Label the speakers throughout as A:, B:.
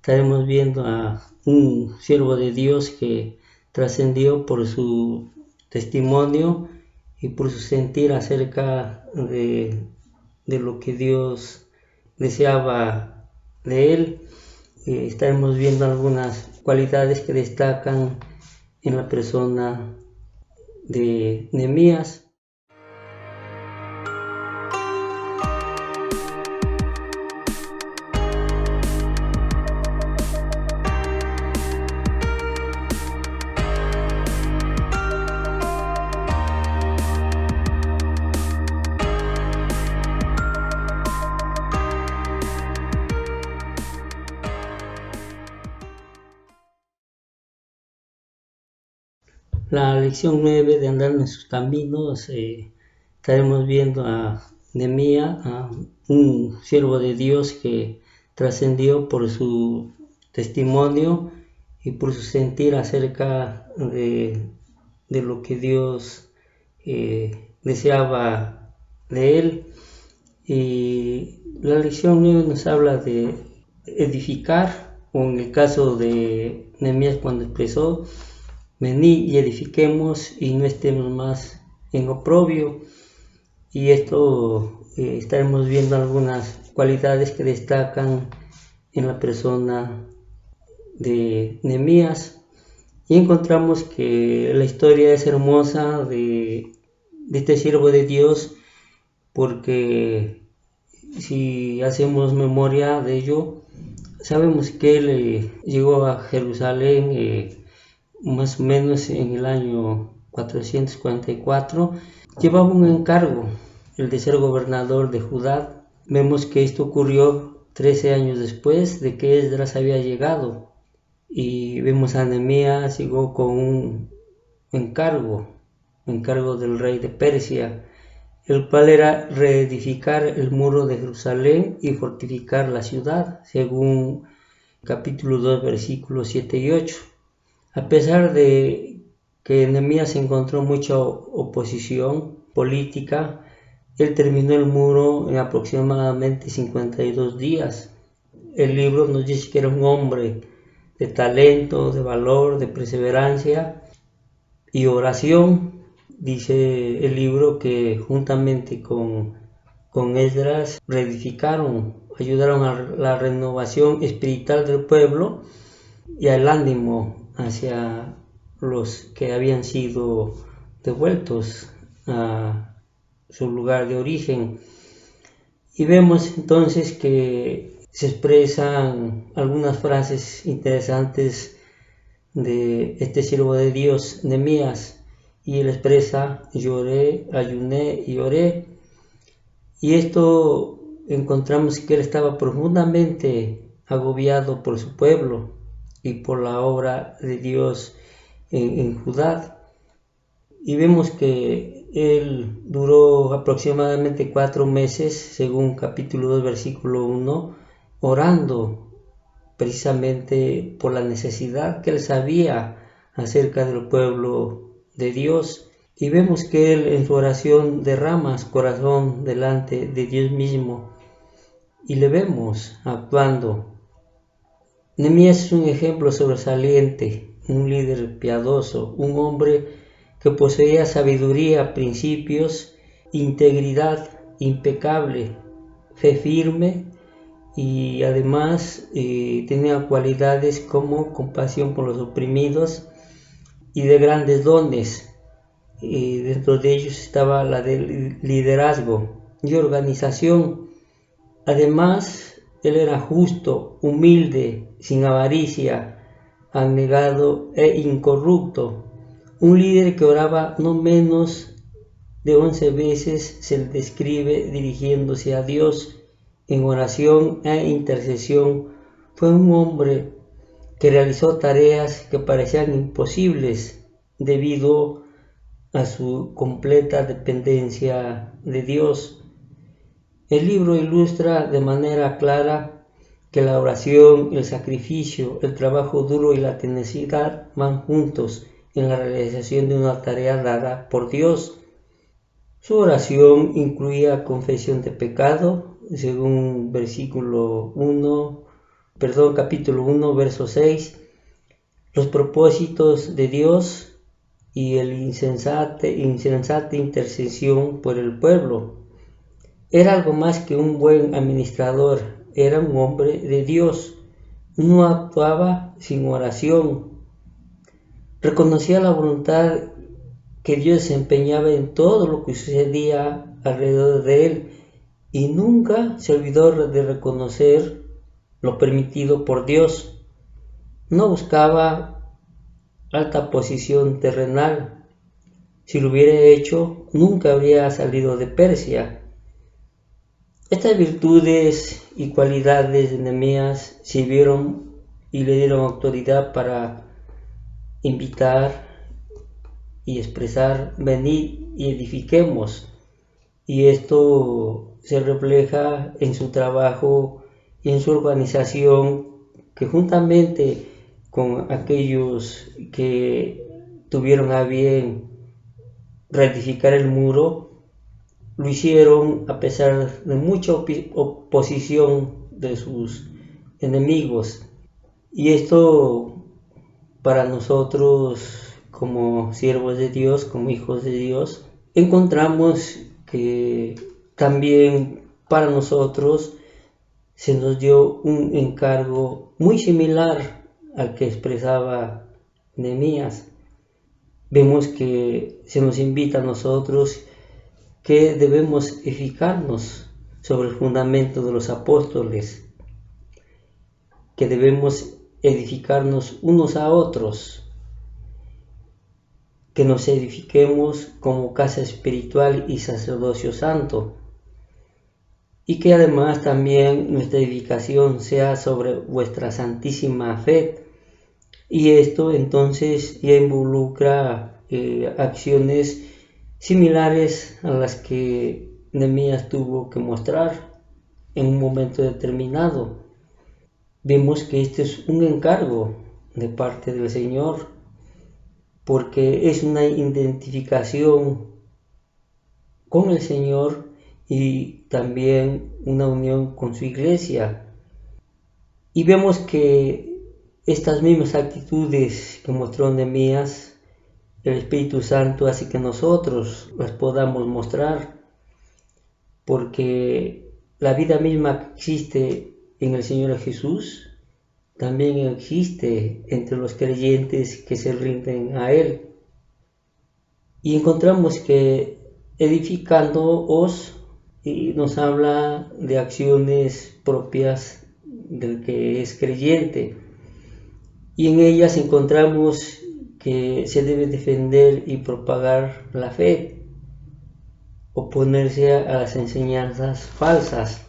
A: estaremos viendo a un siervo de Dios que trascendió por su testimonio y por su sentir acerca de lo que Dios deseaba de él. Estaremos viendo algunas cualidades que destacan en la persona de Nehemías. La lección 9 de andar en sus caminos, estaremos viendo a Nehemías, a un siervo de Dios que trascendió por su testimonio y por su sentir acerca de lo que Dios deseaba de él. Y la lección 9 nos habla de edificar, o en el caso de Nehemías cuando expresó: venid y edifiquemos y no estemos más en oprobio. Y esto estaremos viendo algunas cualidades que destacan en la persona de Nehemías. Y encontramos que la historia es hermosa de este siervo de Dios, porque si hacemos memoria de ello, sabemos que él llegó a Jerusalén más o menos en el año 444, llevaba un encargo, el de ser gobernador de Judá. Vemos que esto ocurrió 13 años después de que Esdras había llegado, y vemos a Nehemías llegó con un encargo del rey de Persia, el cual era reedificar el muro de Jerusalén y fortificar la ciudad, según capítulo 2, versículos 7 y 8. A pesar de que Nehemías encontró mucha oposición política, él terminó el muro en aproximadamente 52 días. El libro nos dice que era un hombre de talento, de valor, de perseverancia y oración. Dice el libro que juntamente con Esdras ayudaron a la renovación espiritual del pueblo y al ánimo hacia los que habían sido devueltos a su lugar de origen. Y vemos entonces que se expresan algunas frases interesantes de este siervo de Dios, Nehemías, y él expresa: lloré, ayuné y oré. Y esto encontramos que él estaba profundamente agobiado por su pueblo y por la obra de Dios en Judá. Y vemos que él duró aproximadamente 4 meses, según capítulo 2, versículo 1, orando precisamente por la necesidad que él sabía acerca del pueblo de Dios. Y vemos que él en su oración derrama su corazón delante de Dios mismo y le vemos actuando. Nehemías es un ejemplo sobresaliente, un líder piadoso, un hombre que poseía sabiduría, principios, integridad impecable, fe firme, y además tenía cualidades como compasión por los oprimidos y de grandes dones. Dentro de ellos estaba la del liderazgo y organización. Además, él era justo, humilde, sin avaricia, abnegado e incorrupto. Un líder que oraba no menos de 11 veces se le describe dirigiéndose a Dios en oración e intercesión. Fue un hombre que realizó tareas que parecían imposibles debido a su completa dependencia de Dios. El libro ilustra de manera clara que la oración, el sacrificio, el trabajo duro y la tenacidad van juntos en la realización de una tarea dada por Dios. Su oración incluía confesión de pecado, según versículo 1, capítulo 1, verso 6, los propósitos de Dios y el insensata intercesión por el pueblo. Era algo más que un buen administrador, era un hombre de Dios, no actuaba sin oración, reconocía la voluntad que Dios desempeñaba en todo lo que sucedía alrededor de él y nunca se olvidó de reconocer lo permitido por Dios. No buscaba alta posición terrenal. Si lo hubiera hecho, nunca habría salido de Persia. Estas virtudes y cualidades de Nehemías sirvieron y le dieron autoridad para invitar y expresar: venid y edifiquemos. Y esto se refleja en su trabajo y en su organización, que juntamente con aquellos que tuvieron a bien reedificar el muro, lo hicieron a pesar de mucha oposición de sus enemigos. Y esto para nosotros, como siervos de Dios, como hijos de Dios, encontramos que también para nosotros se nos dio un encargo muy similar al que expresaba Nehemías. Vemos que se nos invita a nosotros que debemos edificarnos sobre el fundamento de los apóstoles, que debemos edificarnos unos a otros, que nos edifiquemos como casa espiritual y sacerdocio santo, y que además también nuestra edificación sea sobre vuestra santísima fe. Y esto entonces ya involucra acciones similares a las que Nehemías tuvo que mostrar en un momento determinado. Vemos que este es un encargo de parte del Señor, porque es una identificación con el Señor y también una unión con su iglesia. Y vemos que estas mismas actitudes que mostró Nehemías, el Espíritu Santo hace que nosotros las podamos mostrar, porque la vida misma que existe en el Señor Jesús también existe entre los creyentes que se rinden a Él. Y encontramos que edificándoos nos habla de acciones propias del que es creyente, y en ellas encontramos que se debe defender y propagar la fe, oponerse a las enseñanzas falsas,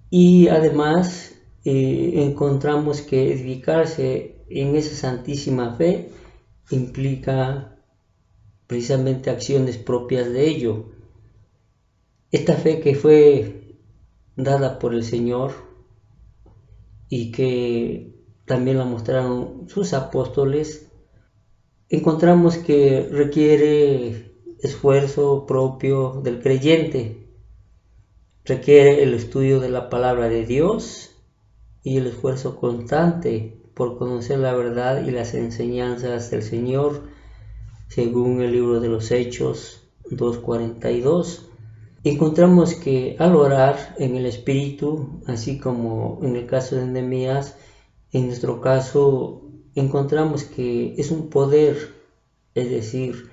A: y además encontramos que edificarse en esa santísima fe implica precisamente acciones propias de ello. Esta fe que fue dada por el Señor y que también la mostraron sus apóstoles, encontramos que requiere esfuerzo propio del creyente, requiere el estudio de la palabra de Dios y el esfuerzo constante por conocer la verdad y las enseñanzas del Señor, según el libro de los Hechos 2:42. Encontramos que al orar en el Espíritu, así como en el caso de Nehemías, en nuestro caso encontramos que es un poder, es decir,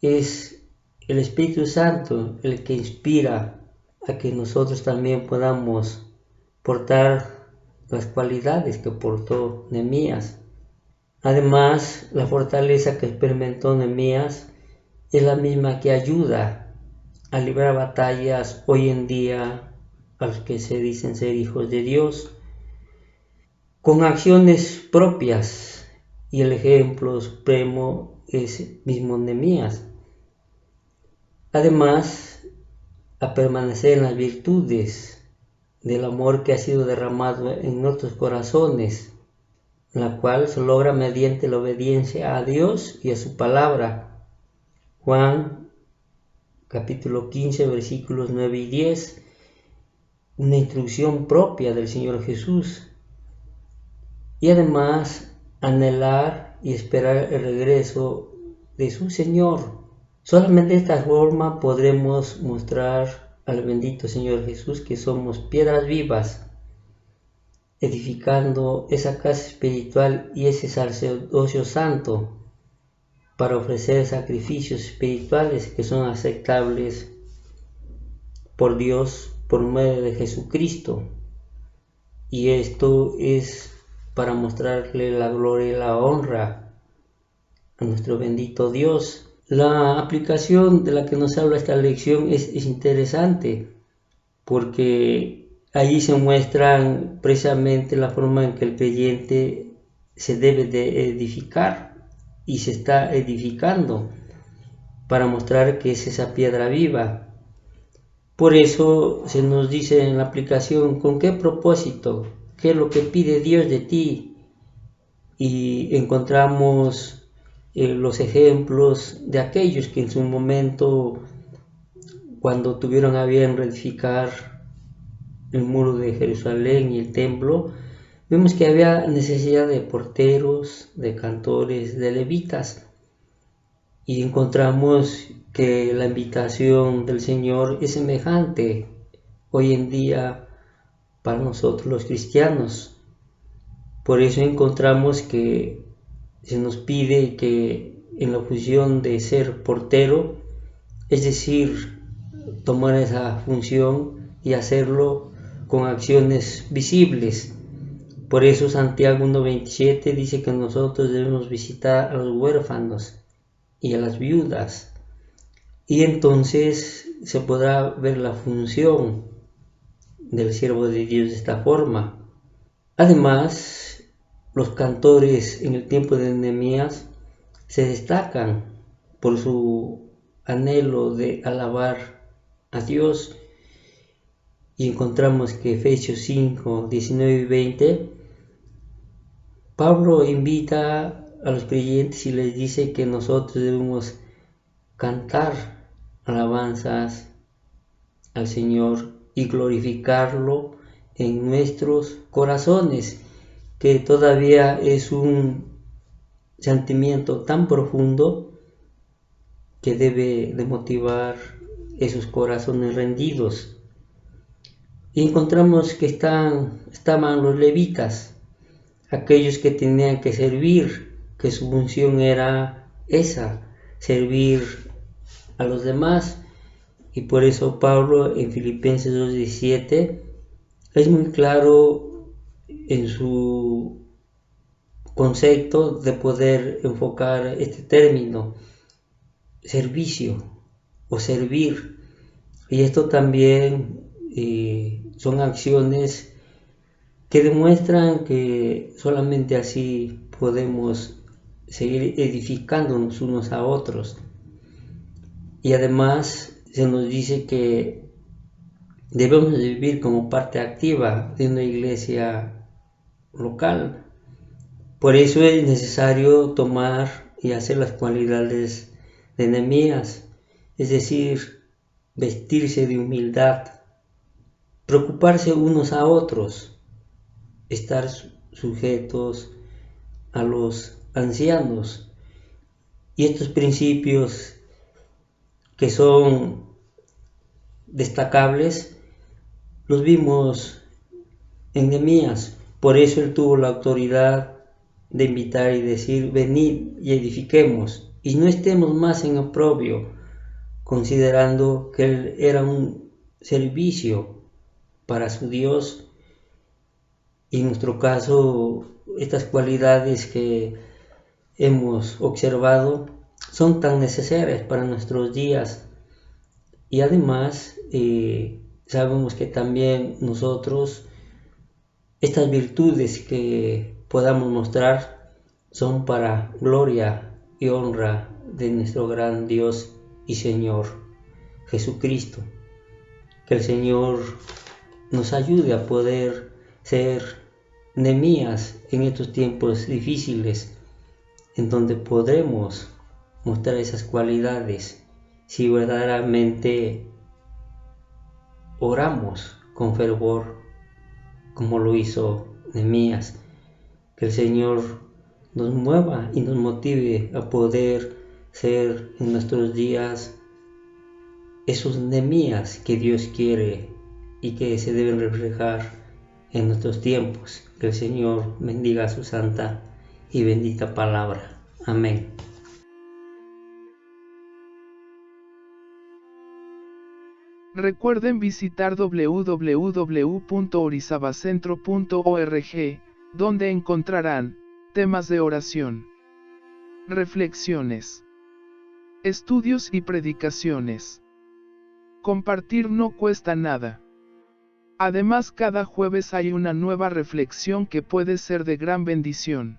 A: es el Espíritu Santo el que inspira a que nosotros también podamos portar las cualidades que portó Nehemías. Además, la fortaleza que experimentó Nehemías es la misma que ayuda a librar batallas hoy en día a los que se dicen ser hijos de Dios, con acciones propias, y el ejemplo supremo es mismo Nehemías. Además, a permanecer en las virtudes del amor que ha sido derramado en nuestros corazones, la cual se logra mediante la obediencia a Dios y a su palabra. Juan capítulo 15, versículos 9 y 10, una instrucción propia del Señor Jesús. y además anhelar y esperar el regreso de su Señor. Solamente de esta forma podremos mostrar al bendito Señor Jesús que somos piedras vivas, edificando esa casa espiritual y ese sacerdocio santo para ofrecer sacrificios espirituales que son aceptables por Dios por medio de Jesucristo. Y esto es para mostrarle la gloria y la honra a nuestro bendito Dios. La aplicación de la que nos habla esta lección es interesante, porque allí se muestran precisamente la forma en que el creyente se debe de edificar y se está edificando para mostrar que es esa piedra viva. Por eso se nos dice en la aplicación con qué propósito, qué es lo que pide Dios de ti, y encontramos los ejemplos de aquellos que en su momento, cuando tuvieron a bien reedificar el muro de Jerusalén y el templo, vemos que había necesidad de porteros, de cantores, de levitas, y encontramos que la invitación del Señor es semejante hoy en día para nosotros los cristianos. Por eso encontramos que se nos pide que en la función de ser portero, es decir, tomar esa función y hacerlo con acciones visibles. Por eso Santiago 1:27 dice que nosotros debemos visitar a los huérfanos y a las viudas, y entonces se podrá ver la función del siervo de Dios de esta forma. Además, los cantores en el tiempo de Nehemías se destacan por su anhelo de alabar a Dios, y encontramos que Efesios 5, 19 y 20, Pablo invita a los creyentes y les dice que nosotros debemos cantar alabanzas al Señor y glorificarlo en nuestros corazones, que todavía es un sentimiento tan profundo que debe de motivar esos corazones rendidos. Y encontramos que estaban los levitas, aquellos que tenían que servir, que su función era esa, servir a los demás. Y por eso Pablo en Filipenses 2:17 es muy claro en su concepto de poder enfocar este término, servicio o servir. Y esto también son acciones que demuestran que solamente así podemos seguir edificándonos unos a otros. Y además se nos dice que debemos vivir como parte activa de una iglesia local. Por eso es necesario tomar y hacer las cualidades de Nehemías, es decir, vestirse de humildad, preocuparse unos a otros, estar sujetos a los ancianos. Y estos principios que son destacables los vimos en Nehemías. Por eso él tuvo la autoridad de invitar y decir: venid y edifiquemos, y no estemos más en oprobio, considerando que él era un servicio para su Dios. Y en nuestro caso, estas cualidades que hemos observado son tan necesarias para nuestros días. Y además sabemos que también nosotros, estas virtudes que podamos mostrar son para gloria y honra de nuestro gran Dios y Señor Jesucristo. Que el Señor nos ayude a poder ser Nehemías en estos tiempos difíciles, en donde podremos mostrar esas cualidades si verdaderamente oramos con fervor como lo hizo Nehemías. Que el Señor nos mueva y nos motive a poder ser en nuestros días esos Nehemías que Dios quiere y que se deben reflejar en nuestros tiempos. Que el Señor bendiga su santa y bendita palabra. Amén.
B: Recuerden visitar www.orizabacentro.org, donde encontrarán temas de oración, reflexiones, estudios y predicaciones. Compartir no cuesta nada. Además, cada jueves hay una nueva reflexión que puede ser de gran bendición.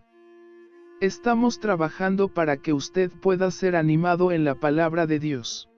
B: Estamos trabajando para que usted pueda ser animado en la palabra de Dios.